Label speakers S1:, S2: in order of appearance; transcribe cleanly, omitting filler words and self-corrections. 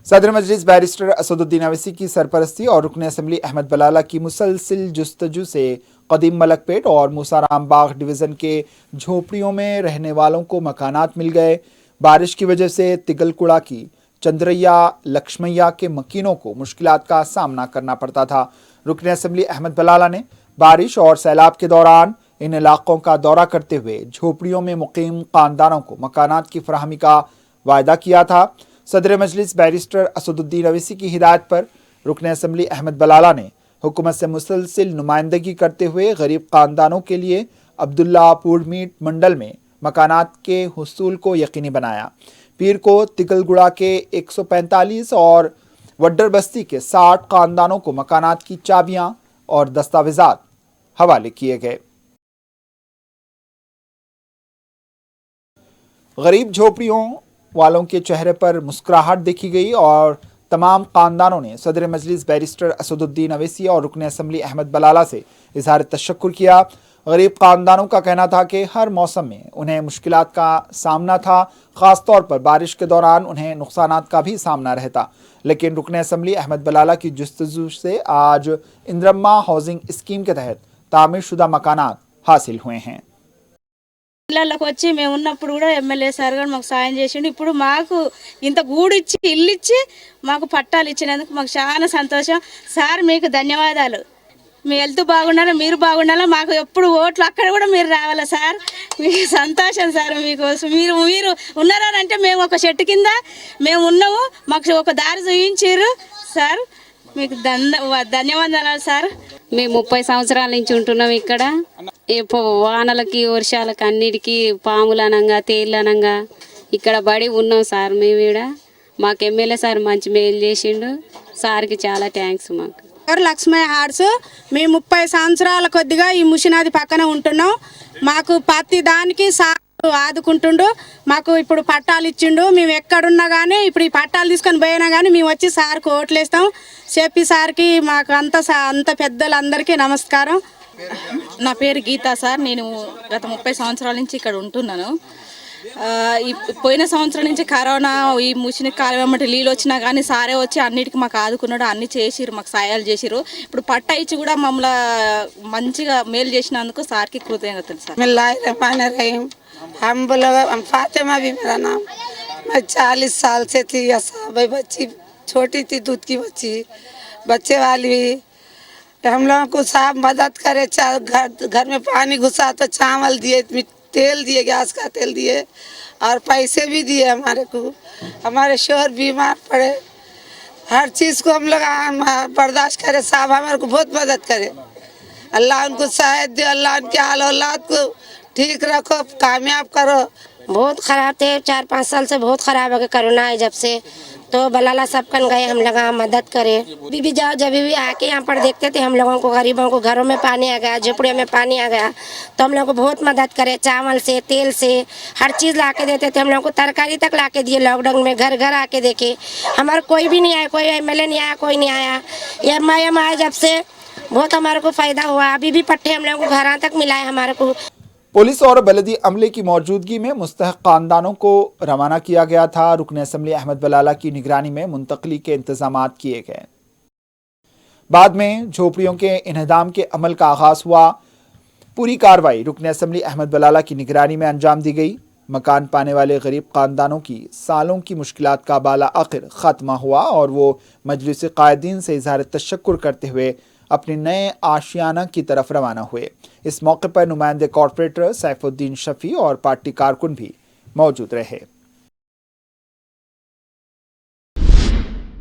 S1: सदर मजलिस बैरिस्टर असदुद्दीन अवैसी की सरपरस्ती और रुकन असम्बली अहमद बलाला की मुसलसिल जुस्तजू से कदीम मलकपेट और मूसाराम बाग डिवीज़न के झोपड़ियों में रहने वालों को मकानात मिल गए। बारिश की वजह से तिगलकुड़ा की चंद्रैया लक्ष्मैया के मकीनों को मुश्किलात का सामना करना पड़ता था। रुकन असम्बली अहमद बलाला ने बारिश और सैलाब के दौरान इन इलाकों का दौरा करते हुए झोपड़ियों में मुकीम खानदानों को मकानात की फराहमी का वायदा किया था। सदर मजलिस बैरिस्टर असदुद्दीन अवैसी की हिदायत पर रुकन असम्बली अहमद बलाला ने हुकूमत से मुसलसिल नुमाइंदगी करते हुए गरीब खानदानों के लिए अब्दुल्ला पूरमीट मंडल में मकानात के हुसूल को यकीनी बनाया। पीर को तिगलगुड़ा के 145 और वड्डर बस्ती के 60 खानदानों को मकानात की चाबियां और दस्तावेजात हवाले किए गए। गरीब झोपड़ियों वालों के चेहरे पर मुस्कुराहट देखी गई और तमाम खानदानों ने सदर मजलिस बैरिस्टर असदुद्दीन अवैसी और रुकन असम्बली अहमद बलाला से इजहार तशक्कुर किया। गरीब खानदानों का कहना था कि हर मौसम में उन्हें मुश्किलात का सामना था, ख़ास तौर पर बारिश के दौरान उन्हें नुकसानात का भी सामना रहता, लेकिन रुकन असम्बली अहमद बलाला की जुस्तजू से आज इंद्रम्मा हाउसिंग स्कीम के तहत तामीर शुदा मकानात हासिल हुए हैं।
S2: ఇళ్ళకి వచ్చి మేము ఉన్నప్పుడు కూడా ఎమ్మెల్యే సార్ గారు మాకు సాయం చేసిండు। ఇప్పుడు మాకు ఇంత గూడు ఇచ్చి ఇల్లు ఇచ్చి మాకు పట్టాలు ఇచ్చినందుకు మాకు చాలా సంతోషం సార్, మీకు ధన్యవాదాలు। మీ హెల్త్ బాగుండాలి, మీరు బాగుండాలి, మాకు ఎప్పుడు ఓట్లు అక్కడ కూడా మీరు రావాలా సార్, మీకు సంతోషం సార్। మీకోసం మీరు ఉన్నారంటే మేము ఒక చెట్టు కింద మేము ఉన్నాము, మాకు ఒక దారి చూపించారు సార్, మీకు ధన్యవాదాలు సార్।
S3: మేము 30 సంవత్సరాల నుంచి ఉంటున్నాం ఇక్కడ। వానలకి వర్షాలకి అన్నిటికీ పాములనంగా తేళ్ళనంగా ఇక్కడ బడి ఉన్నాం సార్। మేము ఇక్కడ మాకు ఎమ్మెల్యే సార్ మంచి మేలు చేసిండు, సార్కి చాలా థ్యాంక్స్। మాకు
S4: లక్ష్మయ్య హార్ట్స్ మేము 30 సంవత్సరాల కొద్దిగా ఈ ముషినాది పక్కన ఉంటున్నాం। మాకు ప్రతి దానికి సార్ ఆదుకుంటుండు, మాకు ఇప్పుడు పట్టాలు ఇచ్చిండు। మేము ఎక్కడున్నా కానీ ఇప్పుడు ఈ పట్టాలు తీసుకొని పోయినా కానీ మేము వచ్చి సార్కి ఓట్లేస్తాం చెప్పి సార్కి మాకు అంత పెద్దలందరికీ నమస్కారం।
S2: నా పేరు గీతా సార్, నేను గత 30 సంవత్సరాల నుంచి ఇక్కడ ఉంటున్నాను। పోయిన సంవత్సరం నుంచి కరోనా ఈ ముసిన కాలం వెంబడి నీళ్ళు వచ్చినా కానీ సారే వచ్చి అన్నిటికీ మాకు ఆదుకున్నాడు, అన్ని చేసిరు, మాకు సాయాలు చేసిరు। ఇప్పుడు పట్టా ఇచ్చి కూడా మమ్మల్ని మంచిగా మేలు చేసినందుకు సార్కి కృతజ్ఞతలు సార్।
S5: हम बोलो हम फातिमा भी मेरा नाम, मैं 40 साल से थी भाई, बच्ची छोटी थी, दूध की बच्चे वाली भी। हम लोगों को साहब मदद करे, घर में पानी घुसा तो चावल दिए, तेल दिए, गैस का तेल दिए और पैसे भी दिए हमारे को। हमारे शोहर बीमार पड़े, हर चीज़ को हम लोग बर्दाश्त करे साहब, हमारे को बहुत मदद करे। अल्लाह उनको सहायता दे, अल्लाह उनके हाल औलाद को ठीक रखो, कामयाब करो।
S6: बहुत ख़राब थे, 4-5 साल से बहुत ख़राब है कोरोना है जब से, तो बलाला सब कन गए, हम लोग मदद करे। भी जाओ जब भी आके यहाँ पर देखते थे हम लोगों को, गरीबों को घरों में पानी आ गया, झोपड़ियों में पानी आ गया, तो हम लोग को बहुत मदद करे, चावल से तेल से हर चीज़ ला के देते थे। हम लोग को तरकारी तक ला के दिए लॉकडाउन में, घर घर आके देखे। हमारा कोई भी नहीं आया, कोई एमएलए नहीं आया, कोई नहीं आया। एम आया जब से बहुत हमारे को फ़ायदा हुआ। अभी भी पट्टे हम लोग को घर तक मिला है हमारे को।
S1: पुलिस और बलदी अमले की मौजूदगी में मुस्तहक खानदानों को रवाना किया गया था। रुकन असम्बली अहमद बलाला की निगरानी में मुंतकली के इंतजामात किए गए। बाद में झोपड़ियों के इन्हदाम के अमल का आगाज हुआ। पूरी कार्रवाई रुकन असम्बली अहमद बलाला की निगरानी में अंजाम दी गई। मकान पाने वाले गरीब खानदानों की सालों की मुश्किलात का बाला आखिर ख़त्मा हुआ और वो मजलिस कायदीन से इजहार तशक्कुर करते हुए अपने नए आशियाना की तरफ रवाना हुए। इस मौके पर नुमाइंदे कॉरपोरेटर सैफुद्दीन शफी और पार्टी कारकुन भी मौजूद रहे।